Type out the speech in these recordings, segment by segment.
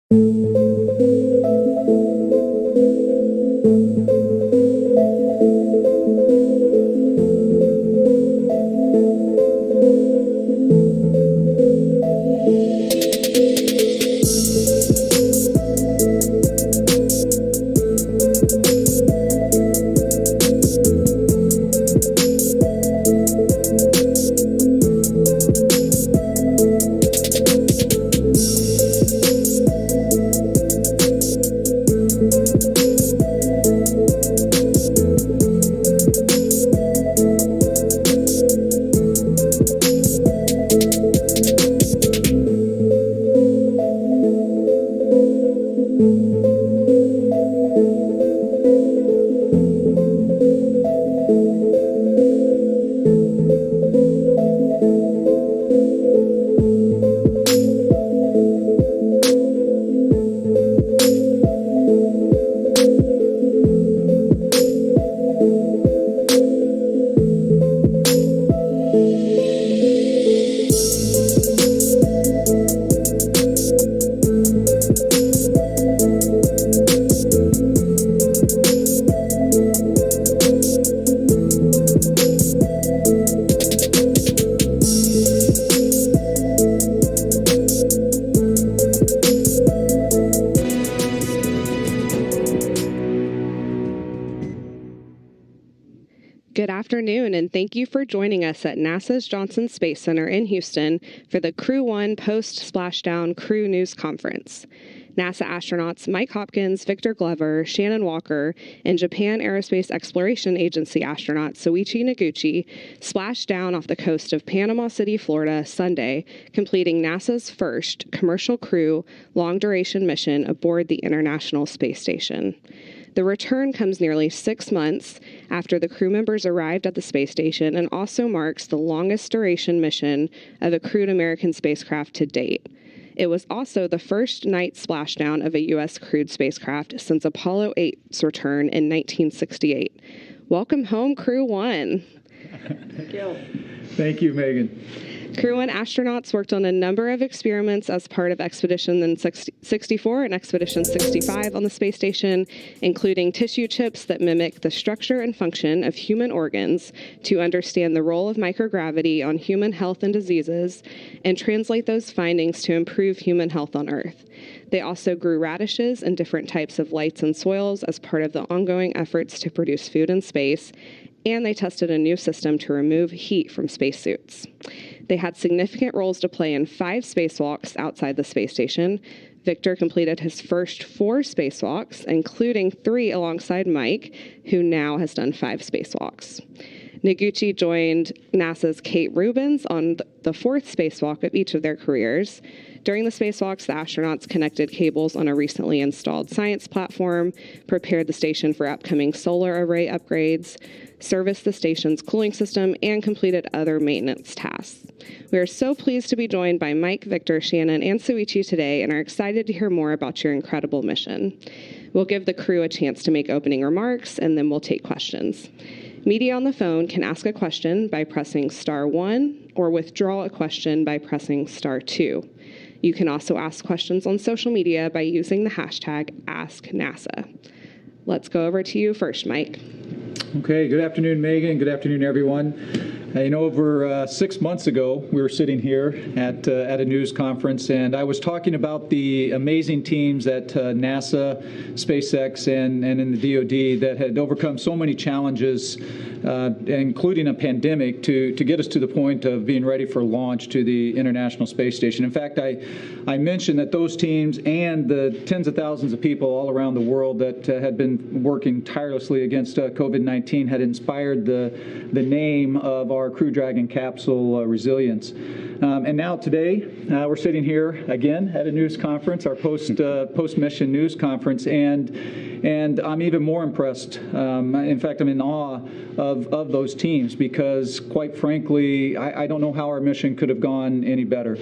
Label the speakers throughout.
Speaker 1: Good afternoon, and thank you for joining us at NASA's Johnson Space Center in Houston for the Crew-1 Post-Splashdown Crew News Conference. NASA astronauts Mike Hopkins, Victor Glover, Shannon Walker, and Japan Aerospace Exploration Agency astronaut Soichi Noguchi splashed down off the coast of Panama City, Florida, Sunday, completing NASA's first commercial crew long-duration mission aboard the International Space Station. The return comes nearly 6 months after the crew members arrived at the space station and also marks the longest duration mission of a crewed American spacecraft to date. It was also the first night splashdown of a U.S. crewed spacecraft since Apollo 8's return in 1968. Welcome home, Crew-1.
Speaker 2: Thank you. Thank you, Megan.
Speaker 1: Crew-1 astronauts worked on a number of experiments as part of Expedition 64 and Expedition 65 on the space station, including tissue chips that mimic the structure and function of human organs to understand the role of microgravity on human health and diseases and translate those findings to improve human health on Earth. They also grew radishes and different types of lights and soils as part of the ongoing efforts to produce food in space, and they tested a new system to remove heat from spacesuits. They had significant roles to play in 5 spacewalks outside the space station. Victor completed his first 4 spacewalks, including 3 alongside Mike, who now has done 5 spacewalks. Noguchi joined NASA's Kate Rubins on the 4th spacewalk of each of their careers. During the spacewalks, the astronauts connected cables on a recently installed science platform, prepared the station for upcoming solar array upgrades, serviced the station's cooling system, and completed other maintenance tasks. We are so pleased to be joined by Mike, Victor, Shannon, and Soichi today and are excited to hear more about your incredible mission. We'll give the crew a chance to make opening remarks, and then we'll take questions. Media on the phone can ask a question by pressing *1 or withdraw a question by pressing *2. You can also ask questions on social media by using the hashtag AskNASA. Let's go over to you first, Mike.
Speaker 2: Okay, good afternoon, Megan. Good afternoon, everyone. Over 6 months ago, we were sitting here at a news conference, and I was talking about the amazing teams at NASA, SpaceX, and in the DoD that had overcome so many challenges, including a pandemic, to get us to the point of being ready for launch to the International Space Station. In fact, I mentioned that those teams and the tens of thousands of people all around the world that had been working tirelessly against COVID-19 had inspired the name of our Crew Dragon capsule, Resilience. And now today, we're sitting here again at a news conference, our post-mission news conference, and I'm even more impressed. In fact, I'm in awe of those teams because, quite frankly, I don't know how our mission could have gone any better.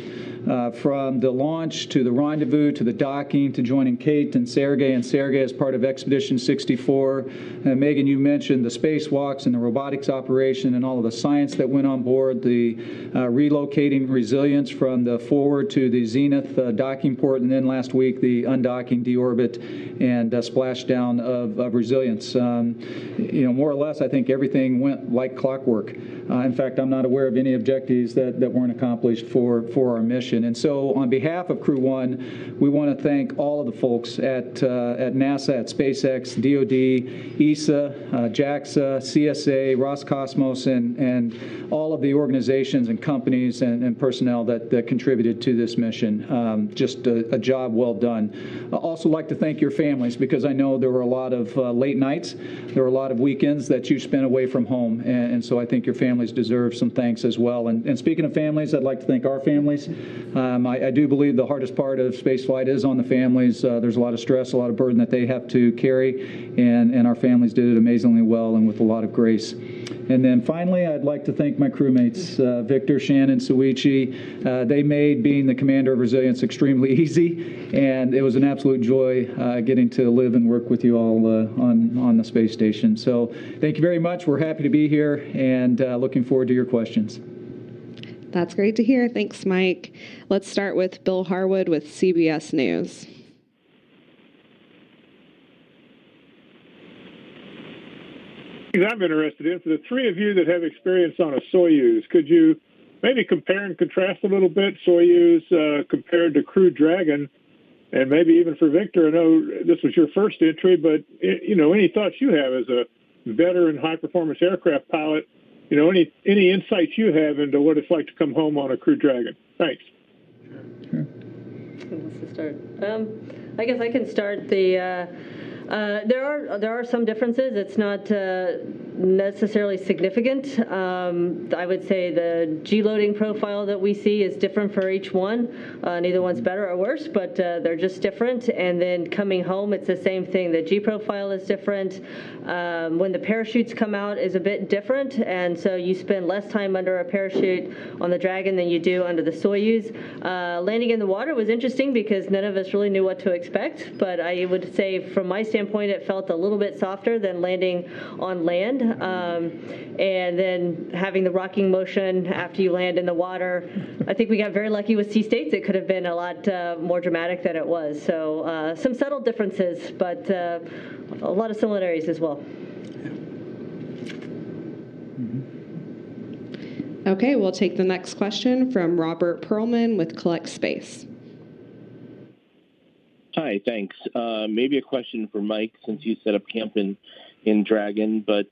Speaker 2: From the launch to the rendezvous to the docking to joining Kate and Sergey as part of Expedition 64. Megan, you mentioned the spacewalks and the robotics operation and all of the science components that went on board, the relocating resilience from the forward to the zenith docking port, and then last week the undocking, deorbit, and splashdown of resilience. More or less, I think everything went like clockwork. In fact, I'm not aware of any objectives that weren't accomplished for our mission. And so on behalf of Crew-1, we want to thank all of the folks at NASA, at SpaceX, DoD, ESA, JAXA, CSA, Roscosmos, and all of the organizations and companies and personnel that contributed to this mission. Just a job well done. I also like to thank your families, because I know there were a lot of late nights. There were a lot of weekends that you spent away from home, and so I think your families deserve some thanks as well. And speaking of families, I'd like to thank our families. I do believe the hardest part of spaceflight is on the families. There's a lot of stress, a lot of burden that they have to carry, and our families did it amazingly well and with a lot of grace. And then finally, I'd like to thank my crewmates, Victor, Shannon, Suichi. They made being the commander of Resilience extremely easy, and it was an absolute joy getting to live and work with you all on the space station. So thank you very much. We're happy to be here, and looking forward to your questions.
Speaker 1: That's great to hear. Thanks, Mike. Let's start with Bill Harwood with CBS News.
Speaker 3: I'm interested in, for the three of you that have experience on a Soyuz, could you maybe compare and contrast a little bit Soyuz compared to Crew Dragon, and maybe even for Victor? I know this was your first entry, but any thoughts you have as a veteran high-performance aircraft pilot? Any insights you have into what it's like to come home on a Crew Dragon? Thanks.
Speaker 4: Who wants to start? I guess I can start. There are some differences. It's not necessarily significant. I would say the G-loading profile that we see is different for each one. Neither one's better or worse, but they're just different. And then coming home, it's the same thing. The G profile is different. When the parachutes come out is a bit different, and so you spend less time under a parachute on the Dragon than you do under the Soyuz. Landing in the water was interesting because none of us really knew what to expect, but I would say from my standpoint, it felt a little bit softer than landing on land. And then having the rocking motion after you land in the water, I think we got very lucky with Sea States. It could have been a lot more dramatic than it was. So some subtle differences, but a lot of similarities as well.
Speaker 1: Okay, we'll take the next question from Robert Perlman with Collect Space.
Speaker 5: Hi, thanks. Maybe a question for Mike, since you set up camp in Dragon, but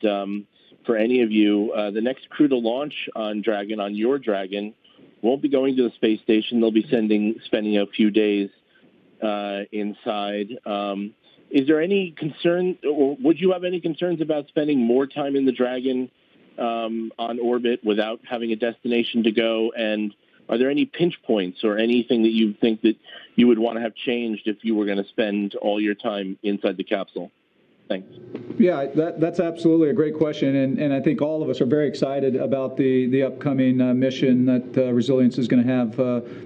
Speaker 5: for any of you, the next crew to launch on Dragon, on your Dragon, won't be going to the space station. They'll be spending a few days inside. Is there any concern, or would you have any concerns about spending more time in the Dragon on orbit without having a destination to go? And are there any pinch points or anything that you think that you would want to have changed if you were going to spend all your time inside the capsule? Thanks.
Speaker 2: Yeah, that's absolutely a great question, and I think all of us are very excited about the upcoming mission that Resilience is going to have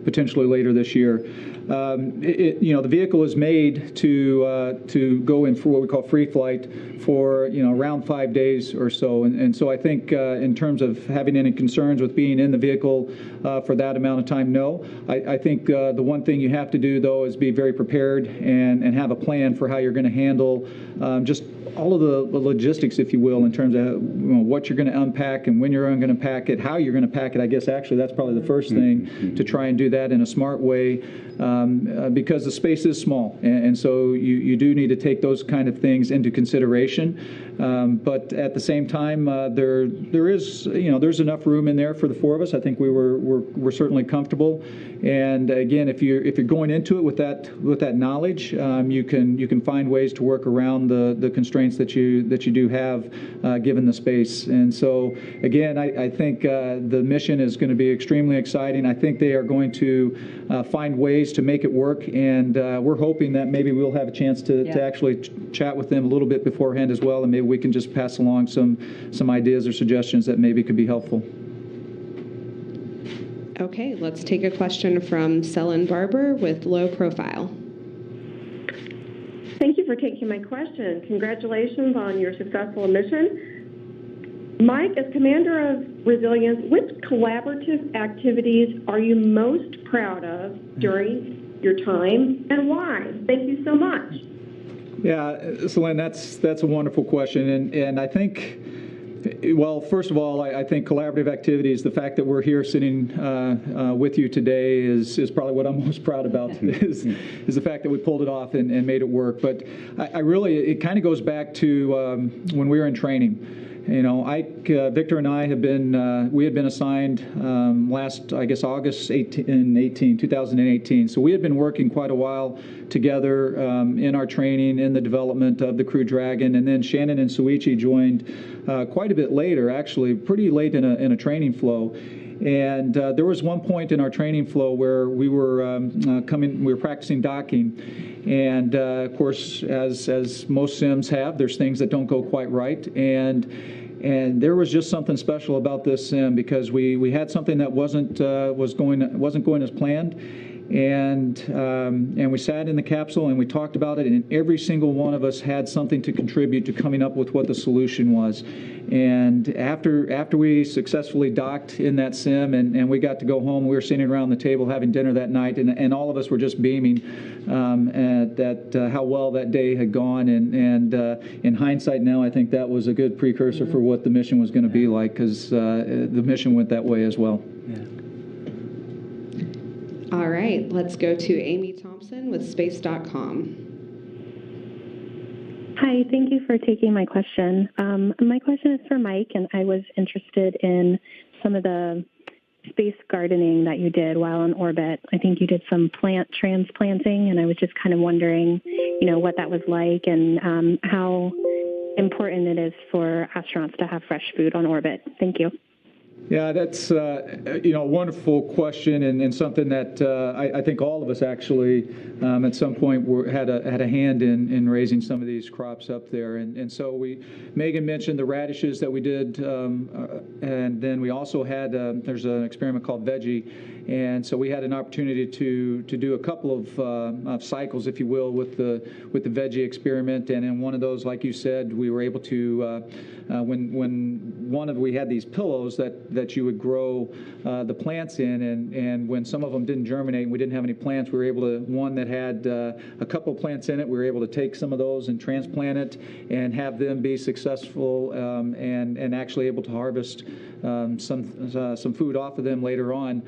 Speaker 2: potentially later this year. The vehicle is made to go in for what we call free flight for around 5 days or so, and so I think in terms of having any concerns with being in the vehicle for that amount of time, no. I think the one thing you have to do though is be very prepared and have a plan for how you're going to handle just all of the logistics, if you will, in terms of what you're going to unpack and when you're going to pack it, how you're going to pack it. I guess actually that's probably the first thing, to try and do that in a smart way, because the space is small, and so you do need to take those kind of things into consideration. But at the same time, there is there's enough room in there for the four of us. I think we're certainly comfortable. And again, if you're going into it with that knowledge, you can find ways to work around the constraints that you do have given the space. And so again, I think the mission is going to be extremely exciting. I think they are going to find ways to make it work, and we're hoping that maybe we'll have a chance to actually chat with them a little bit beforehand as well, and maybe we can just pass along some ideas or suggestions that maybe could be helpful.
Speaker 1: Okay, let's take a question from Selin Barber with Low Profile.
Speaker 6: Thank you for taking my question. Congratulations on your successful mission. Mike, as Commander of Resilience, which collaborative activities are you most proud of during your time, and why? Thank you so much.
Speaker 2: Yeah, Selene, that's a wonderful question, and I think, well, first of all, I think collaborative activities, the fact that we're here sitting with you today is probably what I'm most proud about, is the fact that we pulled it off and made it work. But I really, it kind of goes back to when we were in training. You know, Victor and I have been, we had been assigned last, I guess, August 2018. So we had been working quite a while together in our training, in the development of the Crew Dragon, and then Shannon and Suichi joined quite a bit later, actually, pretty late in a training flow. And there was one point in our training flow where we were we were practicing docking, and of course, as most sims have, there's things that don't go quite right, and there was just something special about this sim because we had something that wasn't going as planned. And we sat in the capsule and we talked about it, and every single one of us had something to contribute to coming up with what the solution was. And after we successfully docked in that sim and we got to go home, we were sitting around the table having dinner that night, and all of us were just beaming at how well that day had gone. And in hindsight now, I think that was a good precursor for what the mission was going to be like, because the mission went that way as well.
Speaker 7: Yeah.
Speaker 1: All right, let's go to Amy Thompson with space.com.
Speaker 8: Hi, thank you for taking my question. My question is for Mike, and I was interested in some of the space gardening that you did while in orbit. I think you did some plant transplanting, and I was just kind of wondering, what that was like and how important it is for astronauts to have fresh food on orbit. Thank you.
Speaker 2: Yeah, that's a wonderful question, and something that I think all of us actually at some point had a hand in raising some of these crops up there. And so Megan mentioned the radishes that we did, and then we also had there's an experiment called Veggie, and so we had an opportunity to do a couple of cycles, if you will, with the Veggie experiment. And in one of those, like you said, we were able to when we had these pillows that you would grow the plants in, and when some of them didn't germinate and we didn't have any plants, we were able to, one that had a couple of plants in it, we were able to take some of those and transplant it and have them be successful and actually able to harvest some food off of them later on.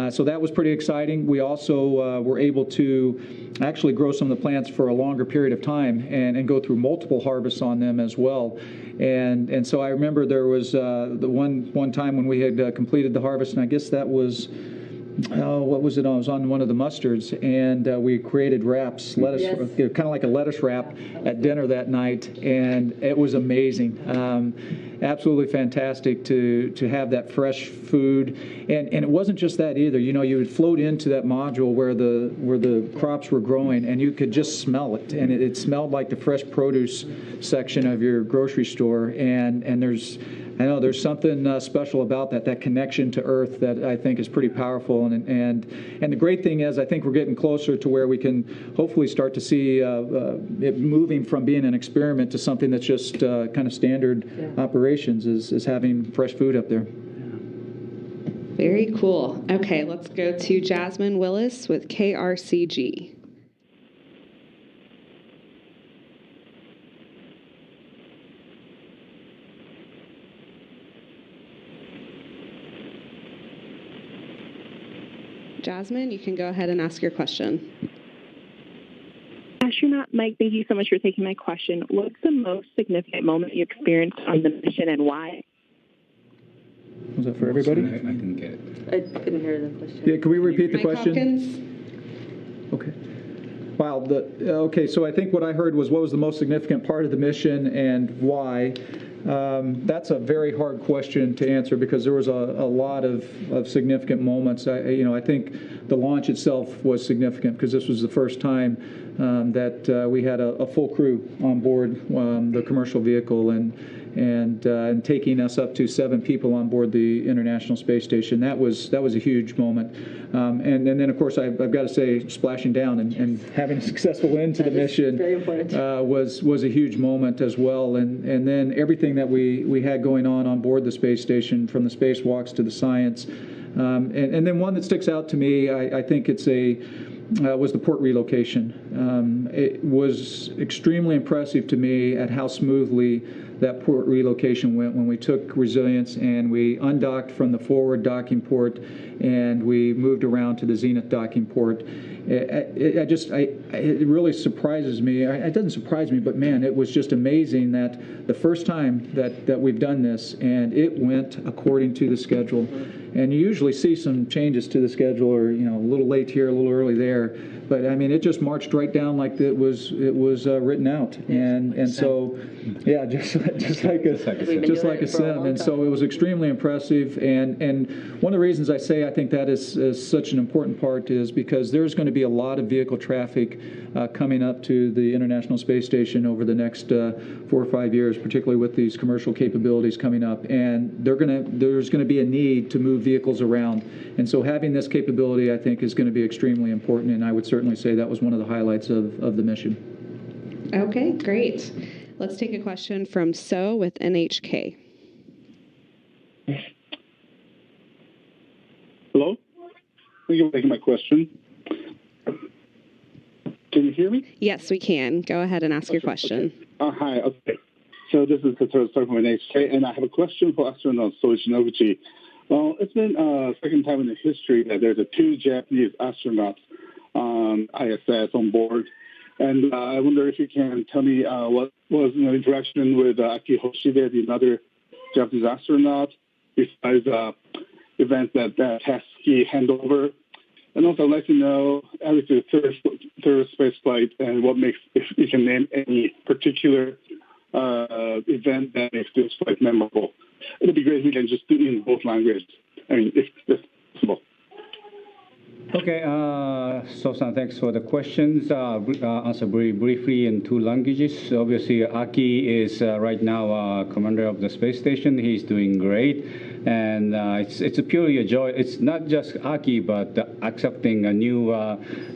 Speaker 2: So that was pretty exciting. We also were able to actually grow some of the plants for a longer period of time and go through multiple harvests on them as well. And so I remember there was the one time when we had completed the harvest, and I guess that was, what was it? I was on one of the mustards, and we created wraps, lettuce,
Speaker 4: Yes.
Speaker 2: kind of like a lettuce wrap at dinner that night, and it was amazing. Absolutely fantastic to have that fresh food, and it wasn't just that either. You would float into that module where the crops were growing, and you could just smell it, and it smelled like the fresh produce section of your grocery store. And I know there's something special about that connection to Earth that I think is pretty powerful. And the great thing is, I think we're getting closer to where we can hopefully start to see it moving from being an experiment to something that's just kind of standard operations, is having fresh food up there.
Speaker 1: Very cool. Okay, let's go to Jasmine Willis with KRCG. Jasmine, you can go ahead and ask your question.
Speaker 9: Astronaut Mike, thank you so much for taking my question. What's the most significant moment you experienced on the mission, and why?
Speaker 2: Was that for everybody?
Speaker 7: I didn't get it.
Speaker 4: I couldn't hear the question.
Speaker 2: Yeah, can we repeat the
Speaker 1: Mike
Speaker 2: question?
Speaker 1: Hopkins?
Speaker 2: Okay. Wow. Okay, so I think what I heard was, what was the most significant part of the mission and why? That's a very hard question to answer because there was a lot of significant moments. I think the launch itself was significant because this was the first time that we had a full crew on board the commercial vehicle and taking us up to 7 people on board the International Space Station. That was a huge moment. And then, of course, I've got to say, splashing down and having a successful end to the mission was a huge moment as well. And then everything that we had going on board the space station, from the spacewalks to the science. And then one that sticks out to me, I think it's was the port relocation. It was extremely impressive to me at how smoothly that port relocation went when we took Resilience and we undocked from the forward docking port and we moved around to the zenith docking port. It really surprises me. It doesn't surprise me, but man, it was just amazing that the first time that we've done this and it went according to the schedule. And you usually see some changes to the schedule, or a little late here, a little early there. But I mean, it just marched right down like it was written out, and so yeah, just like a sim. And so it was extremely impressive. And one of the reasons I say I think that is such an important part is because there's going to be a lot of vehicle traffic coming up to the International Space Station over the next 4 or 5 years, particularly with these commercial capabilities coming up. And there's going to be a need to move vehicles around. And so having this capability, I think, is going to be extremely important. And I would certainly say that was one of the highlights of the mission.
Speaker 1: Okay, great. Let's take a question from So with NHK.
Speaker 7: Hello? Thank you for taking my question. Can you hear me?
Speaker 1: Yes, we can. Go ahead and ask your question.
Speaker 7: Okay. Hi. Okay. So this is the third from NHK, and I have a question for astronaut Soichi Noguchi. Well, it's been second time in the history that there's 2 Japanese astronauts on ISS on board. And I wonder if you can tell me what was the interaction with Aki Hoshide, the another Japanese astronaut, besides events that has he handover. And also, I'd like to know, obviously, the third space flight, and what makes, if you can name any particular event that makes this flight memorable. It'd be great if we can just do it in both languages. I mean, if that's possible.
Speaker 10: Okay, So-san, thanks for the questions. Answer very briefly in 2 languages. Obviously, Aki is right now commander of the space station. He's doing great. And it's a purely a joy. It's not just Aki, but accepting new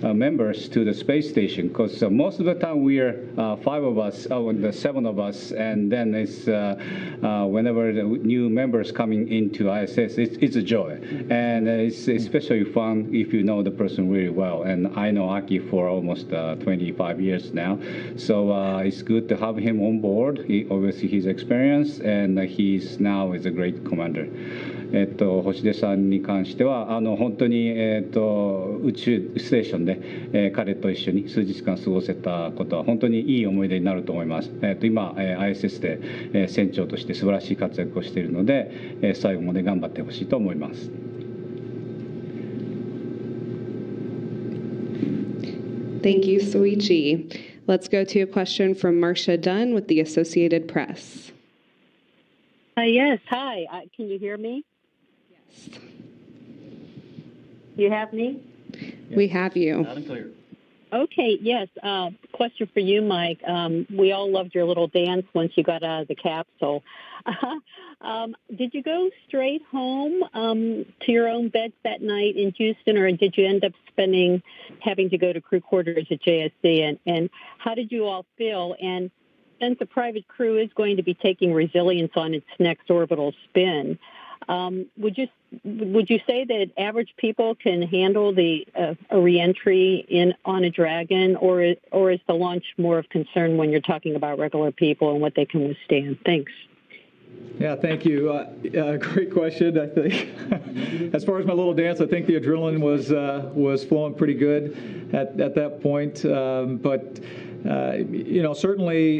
Speaker 10: members to the space station. Because most of the time we are 5 of us, the 7 of us, and then it's whenever the new members coming into ISS, it's a joy, and it's especially fun if you know the person really well. And I know Aki for almost 25 years now, so it's good to have him on board. Obviously he's experienced, and he's now is a great commander. 星出さんに関しては本当に、宇宙ステーションで、彼と一緒に数日間過ごせたことは本当にいい思い出になると思います。今、ISS で、船長として素晴らしい活躍をしているので、最後まで頑張ってほしいと思います。
Speaker 1: Thank you, Soichi. Let's go to a question from Marcia Dunn with the Associated Press.
Speaker 11: Yes, hi. Can you hear me?
Speaker 1: Yes.
Speaker 11: You have me?
Speaker 1: We have you.
Speaker 10: Loud and clear.
Speaker 11: Okay, yes. Question for you, Mike. We all loved your little dance once you got out of the capsule. Did you go straight home to your own beds that night in Houston, or did you end up having to go to crew quarters at JSC? And how did you all feel? And since the private crew is going to be taking Resilience on its next orbital spin, would you say that average people can handle a reentry on a Dragon, or is the launch more of concern when you're talking about regular people and what they can withstand? Thanks.
Speaker 2: Yeah, thank you. Great question. I think, as far as my little dance, I think the adrenaline was flowing pretty good at that point. But certainly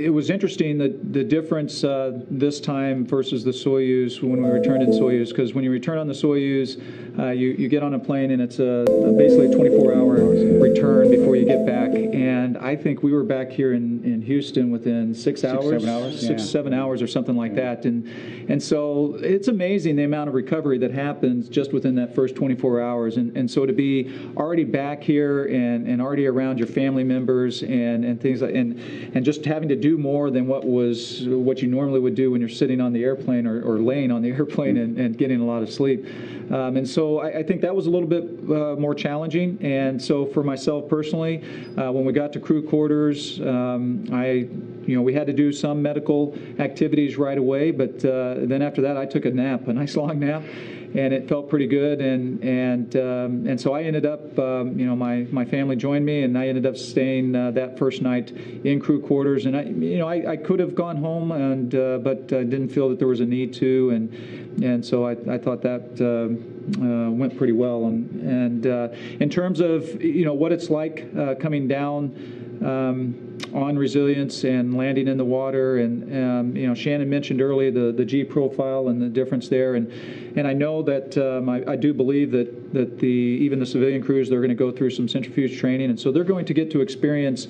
Speaker 2: it was interesting the difference this time versus the Soyuz when we returned in Soyuz, because when you return on the Soyuz, you get on a plane and it's basically a 24-hour return before you get back. And and I think we were back here in Houston within 6 hours,
Speaker 10: 7 hours,
Speaker 2: 7 hours or something like that. And so it's amazing the amount of recovery that happens just within that first 24 hours. And so to be already back here and already around your family members and things like, and just having to do more than what you normally would do when you're sitting on the airplane or laying on the airplane and getting a lot of sleep. And so I think that was a little bit more challenging. And so for myself personally, when we got to crew quarters, we had to do some medical activities right away, but then after that I took a nice long nap, and it felt pretty good. And so I ended up, my family joined me, and I ended up staying that first night in crew quarters. And I could have gone home, but I didn't feel that there was a need to, and so I thought that went pretty well. And in terms of what it's like coming down on resilience and landing in the water, and Shannon mentioned earlier the G profile and the difference there, and I know that I do believe that even the civilian crews, they're going to go through some centrifuge training, and so they're going to get to experience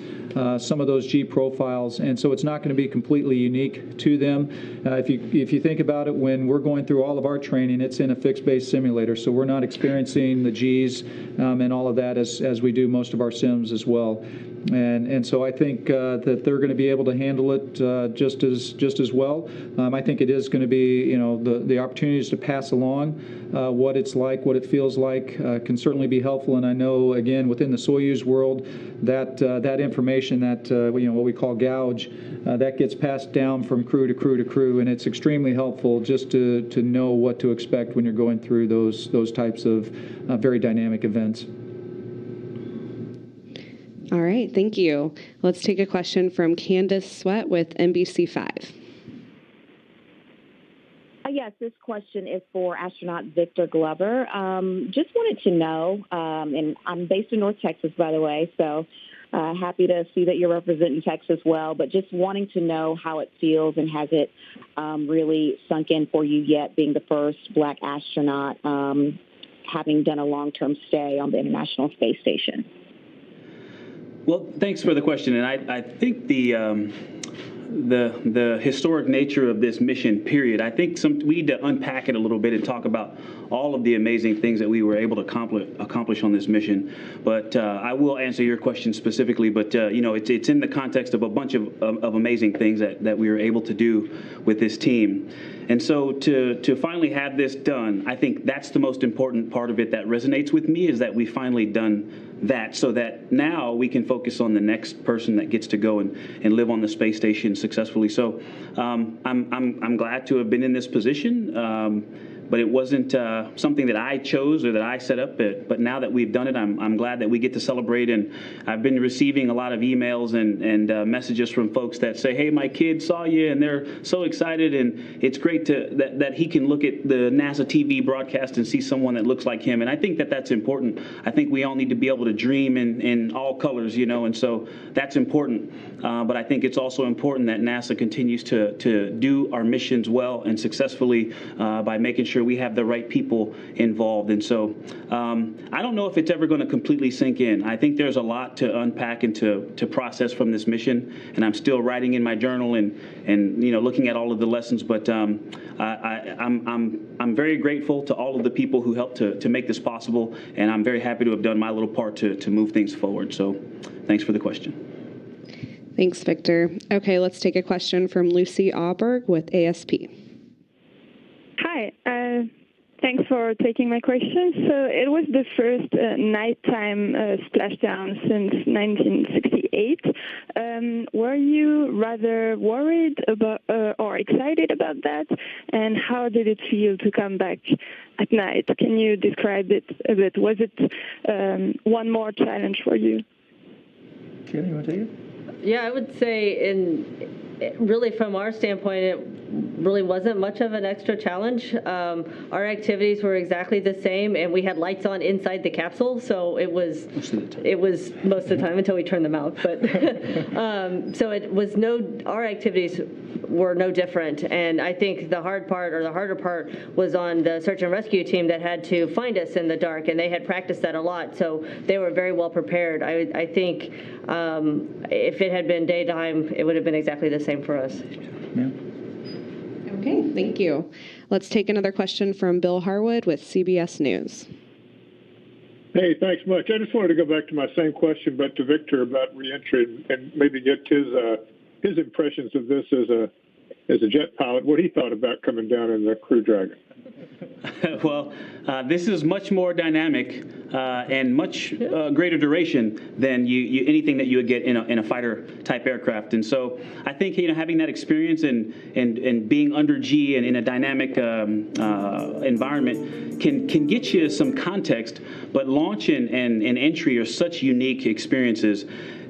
Speaker 2: some of those G profiles, and so it's not going to be completely unique to them. If you think about it, when we're going through all of our training, it's in a fixed base simulator, so we're not experiencing the Gs and all of that as we do most of our sims as well. And so I think that they're going to be able to handle it just as well. I think it is going to be, the opportunities to pass along what it's like, what it feels like, can certainly be helpful. And I know, again, within the Soyuz world, that information, that what we call gouge, that gets passed down from crew to crew to crew, and it's extremely helpful just to know what to expect when you're going through those types of very dynamic events.
Speaker 1: All right, thank you. Let's take a question from Candace Sweat with NBC5.
Speaker 12: Yes, this question is for astronaut Victor Glover. Just wanted to know, and I'm based in North Texas, by the way, so happy to see that you're representing Texas well, but just wanting to know how it feels, and has it really sunk in for you yet, being the first Black astronaut having done a long-term stay on the International Space Station?
Speaker 13: Well, thanks for the question, and I think the historic nature of this mission, period, I think we need to unpack it a little bit and talk about all of the amazing things that we were able to accomplish on this mission. But I will answer your question specifically, but it's in the context of a bunch of amazing things that we were able to do with this team. And so to finally have this done, I think that's the most important part of it that resonates with me, is that we finally done that, so that now we can focus on the next person that gets to go and live on the space station successfully. So I'm glad to have been in this position. But it wasn't something that I chose or that I set up. But now that we've done it, I'm glad that we get to celebrate. And I've been receiving a lot of emails and messages from folks that say, "Hey, my kid saw you, and they're so excited." And it's great that he can look at the NASA TV broadcast and see someone that looks like him. And I think that that's important. I think we all need to be able to dream in all colors, and so that's important. But I think it's also important that NASA continues to do our missions well and successfully by making sure we have the right people involved. And so I don't know if it's ever going to completely sink in. I think there's a lot to unpack and to process from this mission, and I'm still writing in my journal and looking at all of the lessons. But I'm very grateful to all of the people who helped to make this possible, and I'm very happy to have done my little part to move things forward. So thanks for the question.
Speaker 1: Thanks, Victor. Okay, let's take a question from Lucy Auberg with ASP.
Speaker 9: Hi. Thanks for taking my question. So it was the first nighttime splashdown since 1968. Were you rather worried about or excited about that? And how did it feel to come back at night? Can you describe it a bit? Was it one more challenge for you?
Speaker 2: Shannon, you want to take it?
Speaker 4: Yeah, I would say really from our standpoint, really wasn't much of an extra challenge. Our activities were exactly the same, and we had lights on inside the capsule, so it was most of the time until we turned them out. But so it was our activities were no different. And I think the hard part, or the harder part, was on the search and rescue team that had to find us in the dark, and they had practiced that a lot, so they were very well prepared. I think if it had been daytime, it would have been exactly the same for us.
Speaker 2: Yeah.
Speaker 1: Okay, thank you. Let's take another question from Bill Harwood with CBS News.
Speaker 3: Hey, thanks much. I just wanted to go back to my same question, but to Victor about reentry and maybe get his impressions of this as a jet pilot, what he thought about coming down in the Crew Dragon.
Speaker 13: Well, this is much more dynamic and much greater duration than anything that you would get in a fighter type aircraft. And so I think having that experience and being under G and in a dynamic environment can get you some context. But launch and entry are such unique experiences.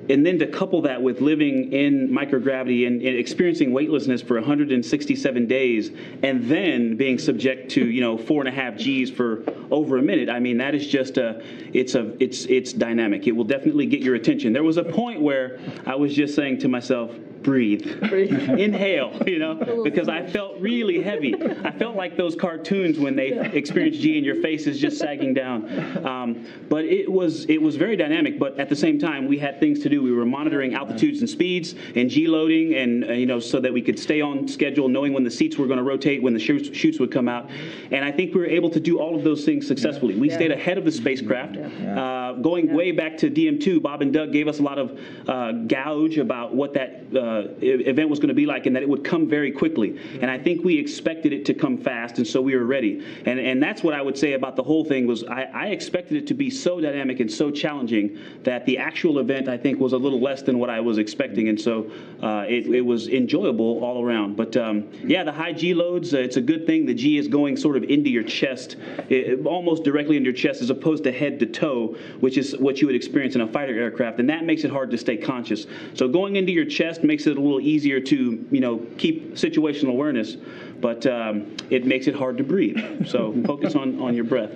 Speaker 13: And then to couple that with living in microgravity and experiencing weightlessness for 167 days, and then being subject to 4.5 Gs for over a minute. I mean, that is just it's dynamic. It will definitely get your attention. There was a point where I was just saying to myself, breathe, inhale, because I felt really heavy. I felt like those cartoons when they experience G and your face is just sagging down. But it was very dynamic. But at the same time, we had things to do. We were monitoring altitudes and speeds and G loading, and so that we could stay on schedule, knowing when the seats were going to rotate, when the chutes would come out. And I think we were able to do all of those things successfully. We stayed ahead of the spacecraft. Going way back to DM2, Bob and Doug gave us a lot of gauge about what that event was going to be like, and that it would come very quickly. And I think we expected it to come fast, and so we were ready. And that's what I would say about the whole thing was I expected it to be so dynamic and so challenging that the actual event, I think, was a little less than what I was expecting. And so it was enjoyable all around. But the high G loads, it's a good thing. The G is going sort of into your chest, almost directly into your chest, as opposed to head to toe, which is what you would experience in a fighter aircraft. And that makes it hard to stay conscious. So going into your chest makes it a little easier to keep situational awareness, but it makes it hard to breathe. So focus on your breath.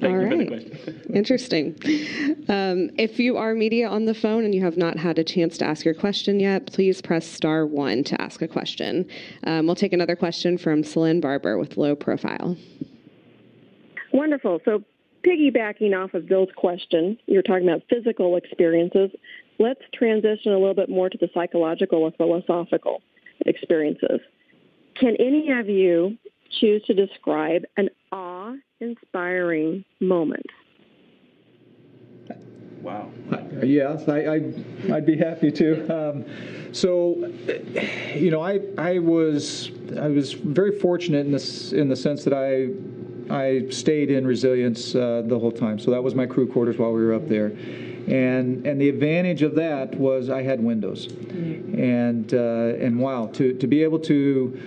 Speaker 1: All right. Interesting. If you are media on the phone and you have not had a chance to ask your question yet, please press *1 to ask a question. We'll take another question from Celine Barber with Low Profile.
Speaker 6: Wonderful. So piggybacking off of Bill's question, you're talking about physical experiences. Let's transition a little bit more to the psychological or philosophical experiences. Can any of you choose to describe an awe-inspiring moment?
Speaker 13: Wow.
Speaker 2: Yes, I'd be happy to. I was very fortunate in the sense that I stayed in resilience the whole time. So that was my crew quarters while we were up there. And the advantage of that was I had windows, and wow, to be able to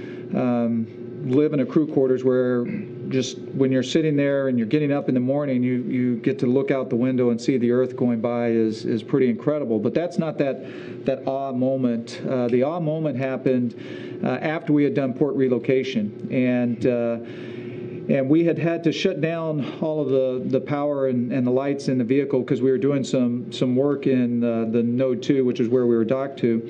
Speaker 2: live in a crew quarters where just when you're sitting there and you're getting up in the morning, you get to look out the window and see the Earth going by is pretty incredible. But that's not that awe moment. The awe moment happened after we had done port relocation, and we had to shut down all of the power and the lights in the vehicle because we were doing some work in the Node 2, which is where we were docked to.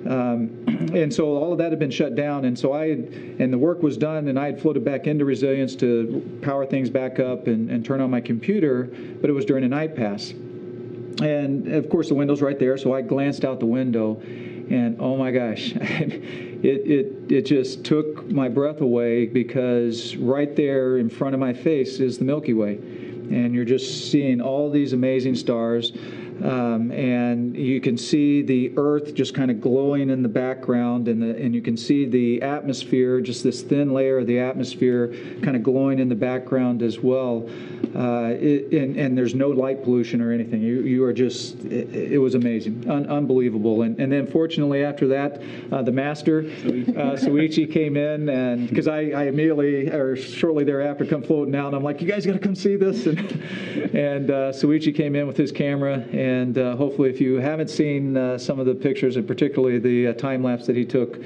Speaker 2: And so all of that had been shut down, and so the work was done, and I had floated back into resilience to power things back up and turn on my computer, but it was during a night pass. And of course the window's right there, so I glanced out the window, and oh my gosh, it just took my breath away, because right there in front of my face is the Milky Way, and you're just seeing all these amazing stars. And you can see the Earth just kind of glowing in the background, and you can see the atmosphere, just this thin layer of the atmosphere kind of glowing in the background as well. And there's no light pollution or anything. You are just, it was amazing, unbelievable. And then fortunately after that, the master, Soichi, came in, and because I immediately, or shortly thereafter, come floating out, and I'm like, you guys got to come see this. And Soichi came in with his camera, And hopefully, if you haven't seen some of the pictures, and particularly the time lapse that he took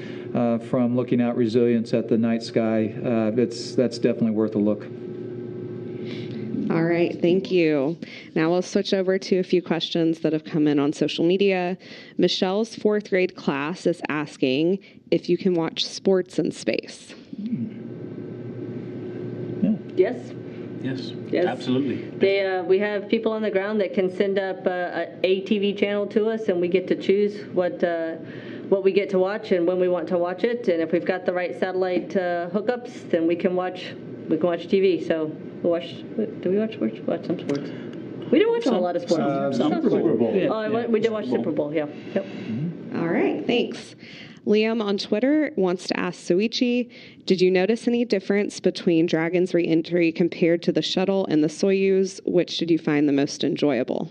Speaker 2: from looking out resilience at the night sky, that's definitely worth a look.
Speaker 1: All right, thank you. Now we'll switch over to a few questions that have come in on social media. Michelle's 4th grade class is asking if you can watch sports in space.
Speaker 4: Yes.
Speaker 13: Yes,
Speaker 4: Yes.
Speaker 13: absolutely.
Speaker 4: We have people on the ground that can send up a TV channel to us, and we get to choose what we get to watch and when we want to watch it. And if we've got the right satellite hookups, then we can watch TV. So do we watch sports? Watch some sports. We did watch a lot of sports.
Speaker 13: Super Bowl.
Speaker 4: Yeah. Oh, we did watch Super Bowl. Yeah. Yep.
Speaker 1: All right, thanks. Liam on Twitter wants to ask Soichi, did you notice any difference between Dragon's re-entry compared to the shuttle and the Soyuz? Which did you find the most enjoyable?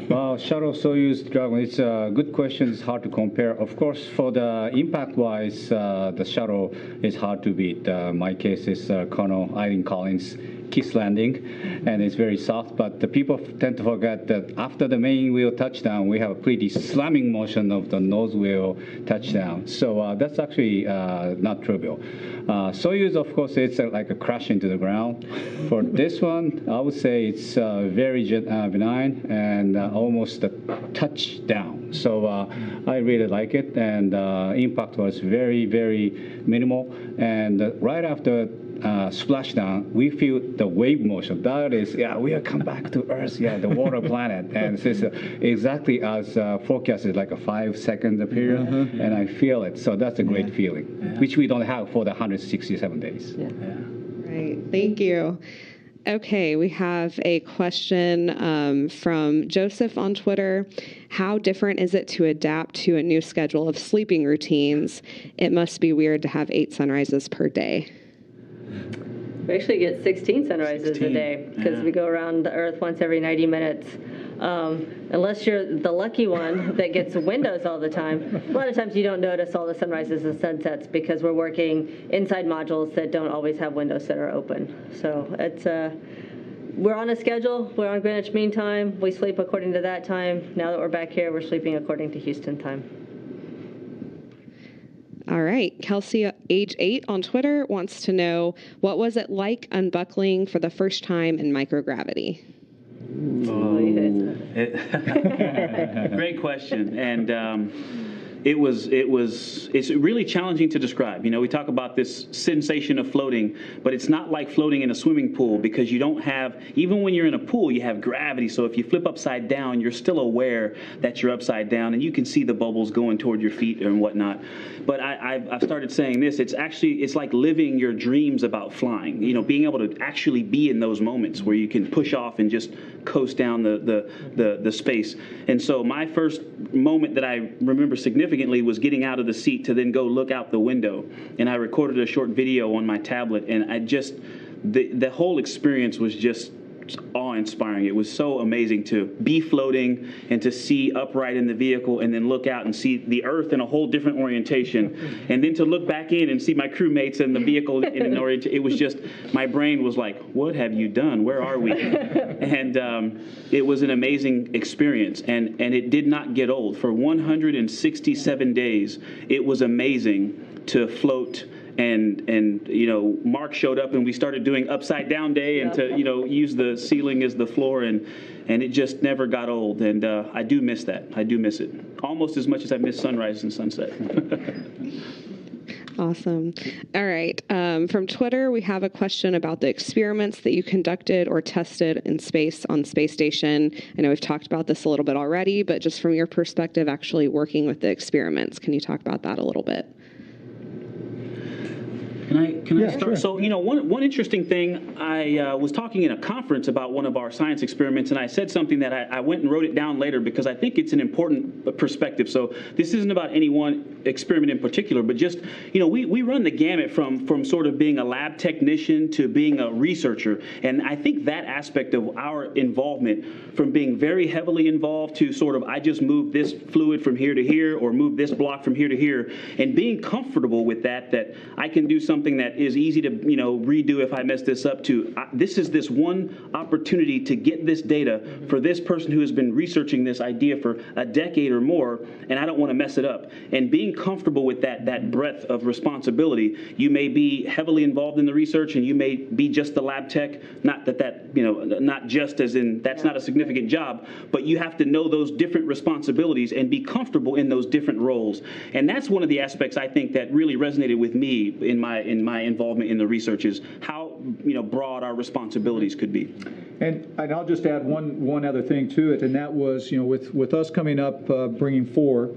Speaker 10: Well, shuttle, Soyuz, Dragon, it's a good question. It's hard to compare. Of course, for the impact-wise, the shuttle is hard to beat. My case is Colonel Eileen Collins' kiss landing, and it's very soft. But the people tend to forget that after the main wheel touchdown, we have a pretty slamming motion of the nose wheel touchdown. So that's actually not trivial. Soyuz, of course, it's like a crash into the ground. For this one, I would say it's very benign and almost a touchdown. So I really like it, and impact was very, very minimal. And right after splashdown, we feel the wave motion. That is, we are come back to Earth, the water planet. And it's exactly as forecasted, like a 5 second period, and I feel it. So that's a great feeling, which we don't have for the 167 days.
Speaker 1: Right, thank you. Okay, we have a question from Joseph on Twitter. How different is it to adapt to a new schedule of sleeping routines? It must be weird to have 8 sunrises per day.
Speaker 4: We actually get 16 sunrises a day because we go around the Earth once every 90 minutes. Unless you're the lucky one that gets windows all the time, a lot of times you don't notice all the sunrises and sunsets because we're working inside modules that don't always have windows that are open. So it's we're on a schedule. We're on Greenwich Mean Time. We sleep according to that time. Now that we're back here, we're sleeping according to Houston time.
Speaker 1: All right. Kelsey, age 8 on Twitter, wants to know, what was it like unbuckling for the first time in microgravity?
Speaker 13: Great question. And it's really challenging to describe. You know, we talk about this sensation of floating, but it's not like floating in a swimming pool because you don't have, even when you're in a pool, you have gravity. So if you flip upside down, you're still aware that you're upside down and you can see the bubbles going toward your feet and whatnot. But I've started saying this, it's like living your dreams about flying, you know, being able to actually be in those moments where you can push off and just coast down the space. And so my first moment that I remember significantly was getting out of the seat to then go look out the window. And I recorded a short video on my tablet, and I just, the whole experience was just awe-inspiring. It was so amazing to be floating and to see upright in the vehicle and then look out and see the Earth in a whole different orientation, and then to look back in and see my crewmates and the vehicle in an orientation. It was just, my brain was like, what have you done? Where are we? And it was an amazing experience, and it did not get old. For 167 days, it was amazing to float. And you know, Mark showed up and we started doing upside down day and to, you know, use the ceiling as the floor, and it just never got old. And I do miss that. I do miss it almost as much as I miss sunrise and sunset.
Speaker 1: Awesome. All right. From Twitter, we have a question about the experiments that you conducted or tested in space on Space Station. I know we've talked about this a little bit already, but just from your perspective, actually working with the experiments, can you talk about that a little bit?
Speaker 13: Can I start? Sure. So, you know, one interesting thing, I was talking in a conference about one of our science experiments, and I said something that I went and wrote it down later because I think it's an important perspective. So this isn't about any one experiment in particular, but just, you know, we run the gamut from sort of being a lab technician to being a researcher. And I think that aspect of our involvement, from being very heavily involved to sort of, I just moved this fluid from here to here or moved this block from here to here, and being comfortable with that I can do something that is easy to, redo if I mess this up to, this is this one opportunity to get this data for this person who has been researching this idea for a decade or more, and I don't want to mess it up. And being comfortable with that breadth of responsibility, you may be heavily involved in the research and you may be just the lab tech, not not just as in that's not a significant job, but you have to know those different responsibilities and be comfortable in those different roles. And that's one of the aspects I think that really resonated with me in my involvement in the research is how broad our responsibilities could be.
Speaker 2: And I'll just add one other thing to it, and that was with us coming up bringing 4.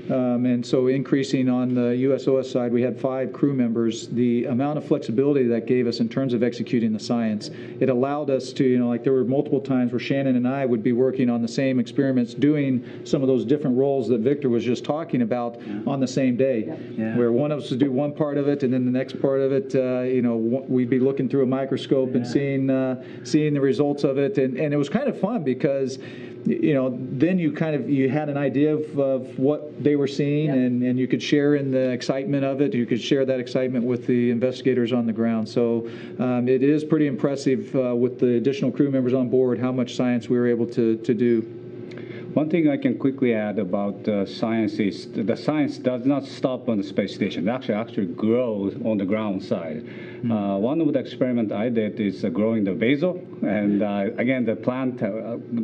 Speaker 2: And so increasing on the USOS side, we had 5 crew members. The amount of flexibility that gave us in terms of executing the science, it allowed us to, like there were multiple times where Shannon and I would be working on the same experiments, doing some of those different roles that Victor was just talking about on the same day, where one of us would do one part of it, and then the next part of it, we'd be looking through a microscope and seeing the results of it, and it was kind of fun because then you had an idea of what they were seeing, and you could share in the excitement of it. You could share that excitement with the investigators on the ground. So it is pretty impressive with the additional crew members on board how much science we were able to do.
Speaker 10: One thing I can quickly add about science is the science does not stop on the space station. It actually grows on the ground side. One of the experiments I did is growing the basil, and again, the plant,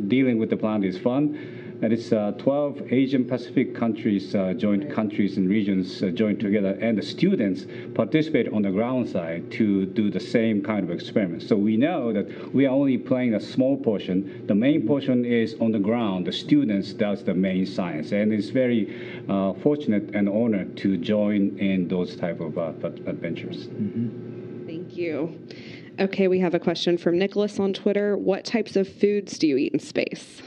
Speaker 10: dealing with the plant is fun. And it's 12 Asian Pacific countries, joint countries and regions joined together, and the students participate on the ground side to do the same kind of experiment. So we know that we are only playing a small portion. The main portion is on the ground. The students does the main science, and it's very fortunate and honored to join in those type of adventures.
Speaker 1: Thank you. Okay, we have a question from Nicholas on Twitter. What types of foods do you eat in space?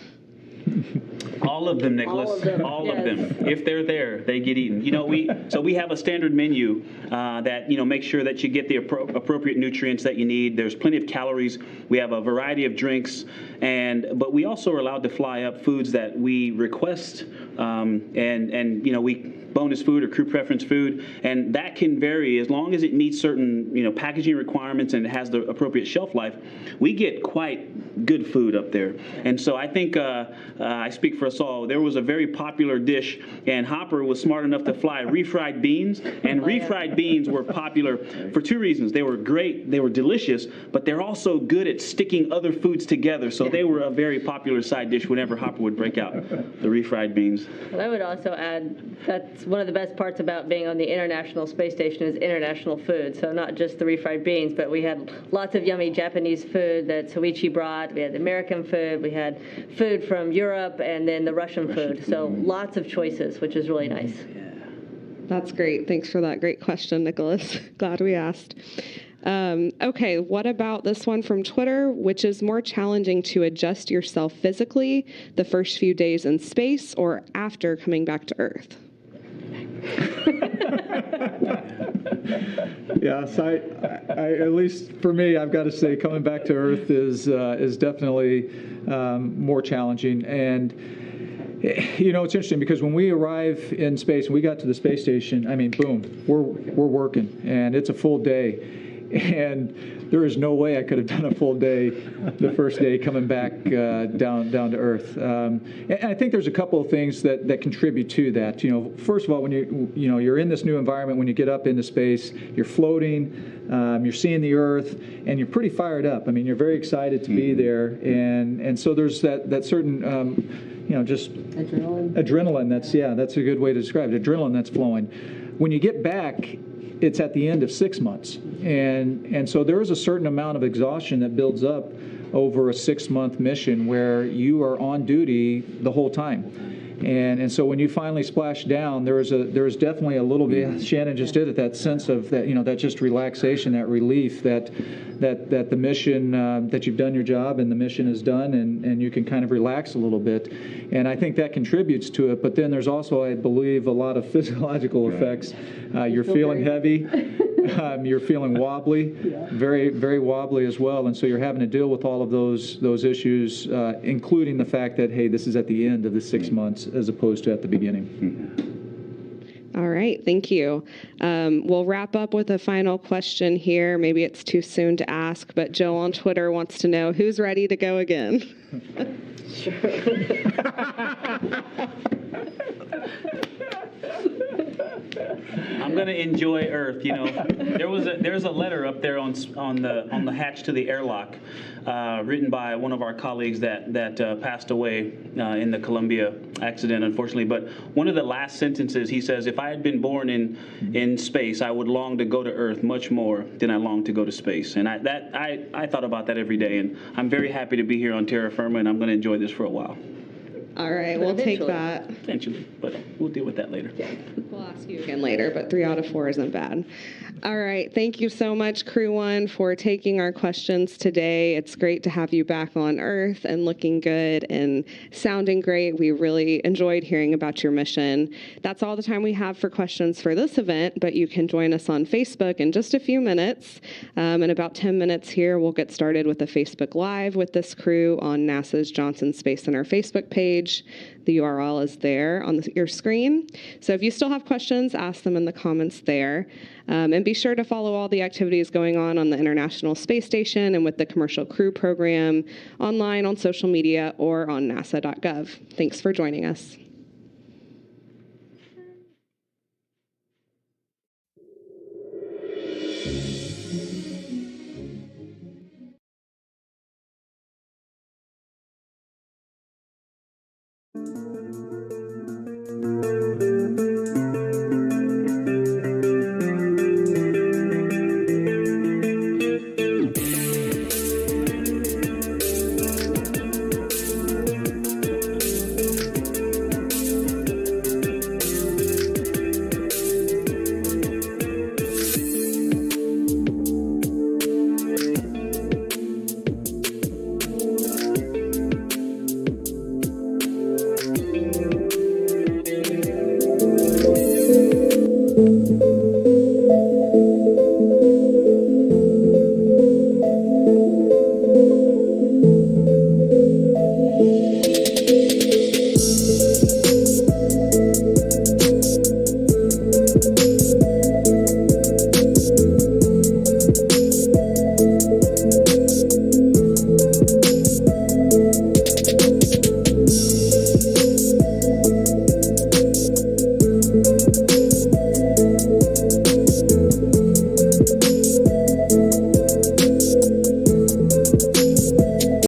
Speaker 13: All of them, Nicholas. All of them. If they're there, they get eaten. We have a standard menu that makes sure that you get the appropriate nutrients that you need. There's plenty of calories. We have a variety of drinks, but we also are allowed to fly up foods that we request, we bonus food or crew preference food, and that can vary as long as it meets certain packaging requirements and it has the appropriate shelf life. We get quite good food up there, and so I think I speak for us all. There was a very popular dish, and Hopper was smart enough to fly refried beans, and refried beans were popular for 2 reasons. They were great, they were delicious, but they're also good at sticking other foods together, so they were a very popular side dish whenever Hopper would break out the refried beans.
Speaker 4: Well, I would also add that's one of the best parts about being on the International Space Station is international food. So not just the refried beans, but we had lots of yummy Japanese food that Soichi brought. We had American food. We had food from Europe, and then the Russian food. So lots of choices, which is really nice.
Speaker 1: That's great. Thanks for that great question, Nicholas. Glad we asked. Okay, what about this one from Twitter? Which is more challenging to adjust yourself physically, the first few days in space or after coming back to Earth?
Speaker 2: Yes, I at least for me, I've got to say, coming back to Earth is definitely more challenging. And it's interesting because when we arrive in space and we got to the space station, I mean, boom, we're working, and it's a full day. And there is no way I could have done a full day the first day coming back down to Earth. And I think there's a couple of things that contribute to that. First of all, when you're in this new environment, when you get up into space, you're floating, you're seeing the Earth, and you're pretty fired up. I mean, you're very excited to be there, and so there's that certain just adrenaline. That's a good way to describe it. Adrenaline that's flowing. When you get back, it's at the end of 6 months. And so there is a certain amount of exhaustion that builds up over a 6-month mission where you are on duty the whole time. And so when you finally splash down, there is definitely a little bit, Shannon just did it, that sense of that, that just relaxation, that relief, that the mission, that you've done your job and the mission is done, and you can kind of relax a little bit. And I think that contributes to it. But then there's also, I believe, a lot of physiological effects. You're feeling heavy. You're feeling wobbly, very, very wobbly as well. And so you're having to deal with all of those issues, including the fact that, hey, this is at the end of the 6 months as opposed to at the beginning.
Speaker 1: All right, thank you. We'll wrap up with a final question here. Maybe it's too soon to ask, but Joe on Twitter wants to know who's ready to go again.
Speaker 4: Sure.
Speaker 13: I'm gonna enjoy Earth. You know, there's a letter up there on the hatch to the airlock, written by one of our colleagues that passed away in the Columbia accident, unfortunately. But one of the last sentences, he says, "If I had been born in space, I would long to go to Earth much more than I long to go to space." And I thought about that every day, and I'm very happy to be here on terra firma, and I'm going to enjoy this for a while.
Speaker 1: All right, we'll take that.
Speaker 13: Eventually, but we'll deal with that later.
Speaker 1: Yeah, we'll ask you again later, but 3 out of 4 isn't bad. All right, thank you so much, Crew-1, for taking our questions today. It's great to have you back on Earth and looking good and sounding great. We really enjoyed hearing about your mission. That's all the time we have for questions for this event, but you can join us on Facebook in just a few minutes. In about 10 minutes here, we'll get started with a Facebook Live with this crew on NASA's Johnson Space Center Facebook page. The URL is there on your screen. So if you still have questions, ask them in the comments there. And be sure to follow all the activities going on the International Space Station and with the Commercial Crew Program online on social media or on nasa.gov. Thanks for joining us.